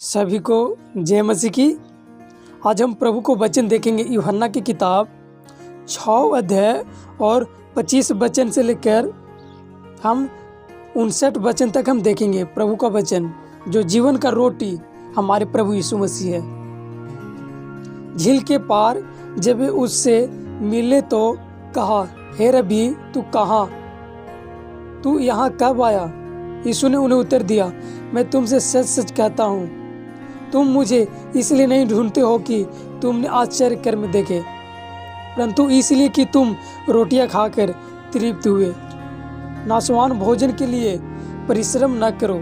सभी को जय मसीह की। आज हम प्रभु को वचन देखेंगे यूहन्ना की किताब 6 अध्याय और 25 वचन से लेकर हम 59 वचन तक हम देखेंगे। प्रभु का वचन जो जीवन का रोटी हमारे प्रभु यीशु मसीह है। झील के पार जब वे उससे मिले तो कहा, हे रबी, तू कहाँ? तू यहाँ कब आया? यीशु ने उन्हें उत्तर दिया, मैं तुमसे सच सच कहता हूँ, तुम मुझे इसलिए नहीं ढूंढते हो कि तुमने आश्चर्य कर्म देखे, परंतु इसलिए कि तुम रोटियां खाकर तृप्त हुए। नाशवान भोजन के लिए परिश्रम न करो,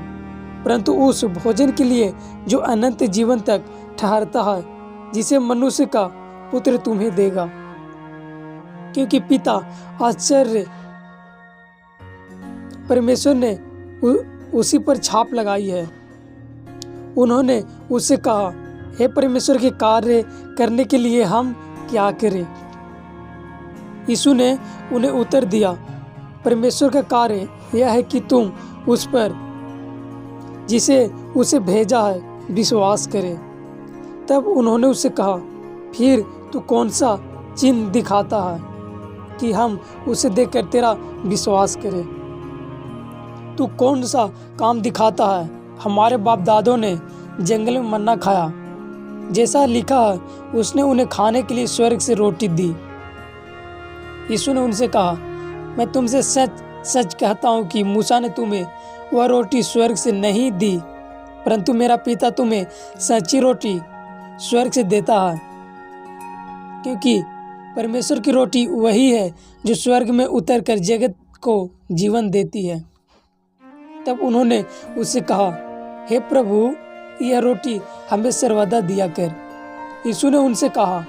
परंतु उस भोजन के लिए जो अनंत जीवन तक ठहरता है, जिसे मनुष्य का पुत्र तुम्हें देगा। क्योंकि पिता आश्चर्य परमेश्वर ने उसी पर छाप लगाई है। उन्होंने उससे कहा, हे परमेश्वर के कार्य करने के लिए हम क्या करें? यीशु ने उन्हें उत्तर दिया, परमेश्वर का कार्य यह है कि तुम उस पर जिसे उसे भेजा है विश्वास करें। तब उन्होंने उससे कहा, फिर तू कौन सा चिन्ह दिखाता है कि हम उसे देखकर तेरा विश्वास करें? तू कौन सा काम दिखाता है? हमारे बाप दादों ने जंगल में मन्ना खाया, जैसा लिखा है, उसने उन्हें खाने के लिए स्वर्ग से रोटी दी। यीशु ने उनसे कहा, मैं तुमसे सच सच कहता हूँ कि मूसा ने तुम्हें वह रोटी स्वर्ग से नहीं दी, परंतु मेरा पिता तुम्हें सच्ची रोटी स्वर्ग से देता है। क्योंकि परमेश्वर की रोटी वही है जो स्वर्ग में उतरकर जगत को जीवन देती है। तब उन्होंने उससे कहा, हे प्रभु, यह रोटी हमें सर्वदा दिया कर। यीशु ने उनसे कहा,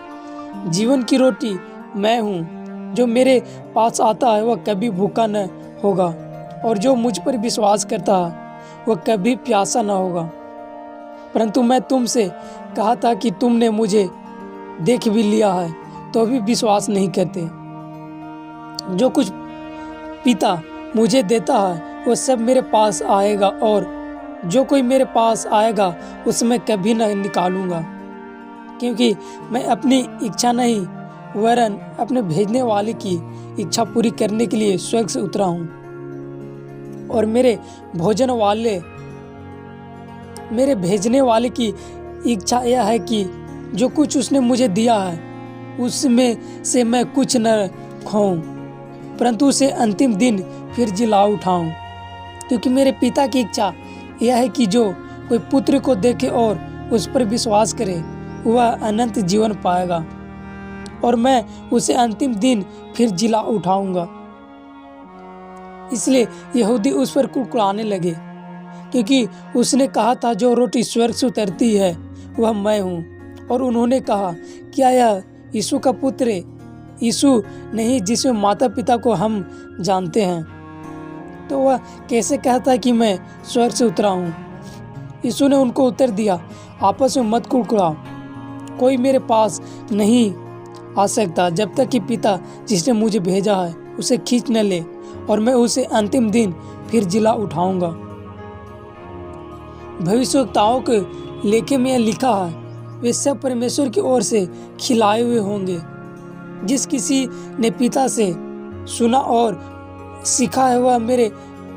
जीवन की रोटी मैं हूँ, जो मेरे पास आता है वह कभी भूखा न होगा, और जो मुझ पर विश्वास करता है वह कभी प्यासा न होगा। परंतु मैं तुमसे कहा था कि तुमने मुझे देख भी लिया है तो भी विश्वास नहीं करते। जो कुछ पिता मुझे देता है वह सब मेरे पास आएगा, और जो कोई मेरे पास आएगा उसमें कभी न निकालूंगा। क्योंकि मैं अपनी इच्छा नहीं वरन अपने भेजने वाले की इच्छा पूरी करने के लिए स्वर्ग से उतरा हूँ। और मेरे भेजने वाले की इच्छा यह है कि जो कुछ उसने मुझे दिया है उसमें से मैं कुछ न खोऊं, परंतु उसे अंतिम दिन फिर जिला उठाऊं। क्योंकि मेरे पिता की इच्छा यह है कि जो कोई पुत्र को देखे और उस पर विश्वास करे वह अनंत जीवन पाएगा, और मैं उसे अंतिम दिन फिर जिला उठाऊंगा। इसलिए यहूदी उस पर कुड़कुड़ाने लगे, क्योंकि उसने कहा था, जो रोटी स्वर्ग से उतरती है वह मैं हूँ। और उन्होंने कहा, क्या यह यीशु का पुत्र है? यीशु नहीं जिसमें माता पिता को हम जानते हैं, तो वह कैसे कहता है कि मैं स्वर्ग से उतरा हूँ? यीशु ने उनको उत्तर दिया, आपस में मत कुड़कुड़ाओ। कोई मेरे पास नहीं आ सकता जब तक कि पिता जिसने मुझे भेजा है उसे खींच न ले, और मैं उसे अंतिम दिन फिर जिला उठाऊंगा। भविष्यवक्ताओं के लेखे में यह लिखा है, वे सब परमेश्वर की ओर से खिलाए हुए होंगे। जिस किसी ने पिता से सुना और सीखा है वह मेरे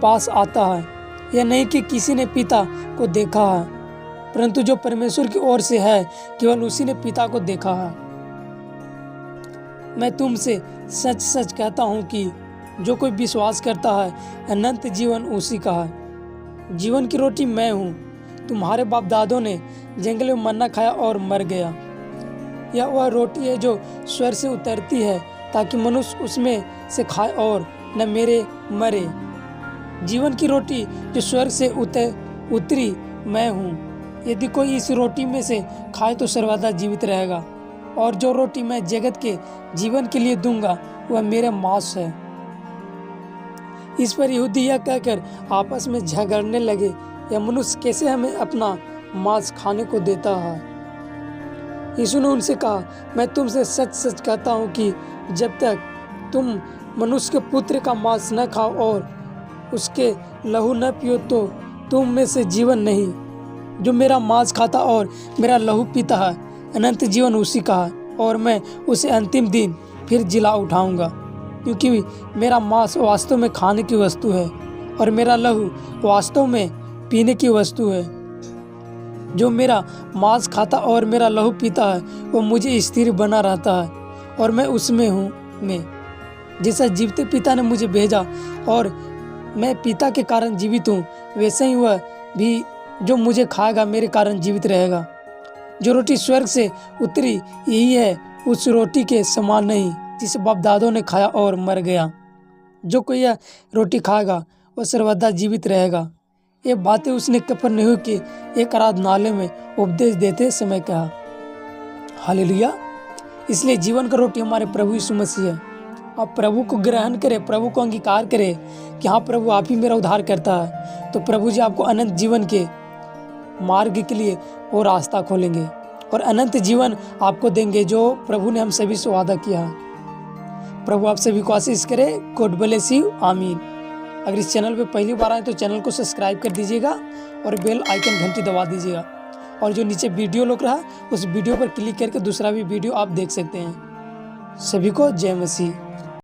पास आता है। यह नहीं कि किसी ने पिता को देखा है, परंतु जो परमेश्वर की ओर से है केवल उसी ने पिता को देखा है। मैं तुमसे सच सच कहता हूँ कि जो कोई विश्वास करता है अनंत जीवन उसी का है। जीवन की रोटी मैं हूँ। तुम्हारे बाप दादों ने जंगल में मन्ना खाया और मर गया। यह वह रोटी है जो स्वर्ग से उतरती है, ताकि मनुष्य उसमें से खाए और न मेरे मरे। जीवन की रोटी जो स्वर्ग से उतरी मैं हूँ। यदि कोई इस रोटी में से खाए तो सर्वदा जीवित रहेगा, और जो रोटी मैं जगत के जीवन के लिए दूंगा वह मेरा मांस है। इस पर यहूदी यह कहकर आपस में झगड़ने लगे, यह मनुष्य कैसे हमें अपना मांस खाने को देता है? यीशु ने उनसे कहा, मैं तुमसे सच सच कहता हूँ कि जब तक तुम मनुष्य के पुत्र का मांस न खाओ और उसके लहू न पियो तो तुम में से जीवन नहीं जो मेरा मांस खाता और मेरा लहू पीता है, अनंत जीवन उसी का है, और मैं उसे अंतिम दिन फिर जिला उठाऊंगा। क्योंकि मेरा मांस वास्तव में खाने की वस्तु है और मेरा लहू वास्तव में पीने की वस्तु है। जो मेरा मांस खाता और मेरा लहू पीता है वो मुझे स्थिर बना रहता है और मैं उसमें हूँ। मैं जैसा जीवते पिता ने मुझे भेजा और मैं पिता के कारण जीवित हूँ, वैसे ही वह भी जो मुझे खाएगा मेरे कारण जीवित रहेगा। जो रोटी स्वर्ग से उतरी यही है उस रोटी के समान नहीं जिसे बाप दादों ने खाया और मर गया। जो कोई यह रोटी खाएगा वह सर्वदा जीवित रहेगा। ये बातें उसने कफरनहूम के एक आराधनालय में उपदेश देते समय कहा। हालेलुया। इसलिए जीवन का रोटी हमारे प्रभु यीशु मसीह है। आप प्रभु को ग्रहण करें, प्रभु को अंगीकार करें कि हाँ प्रभु आप ही मेरा उद्धार करता है, तो प्रभु जी आपको अनंत जीवन के मार्ग के लिए वो रास्ता खोलेंगे और अनंत जीवन आपको देंगे जो प्रभु ने हम सभी से वादा किया है। प्रभु आप सभी को आशीष करे। God bless you. आमीन। अगर इस चैनल पे पहली बार आए तो चैनल को सब्सक्राइब कर दीजिएगा और बेल आइकन घंटी दबा दीजिएगा, और जो नीचे वीडियो लग रहा है उस वीडियो पर क्लिक करके दूसरा भी वीडियो आप देख सकते हैं। सभी को जय मसीह।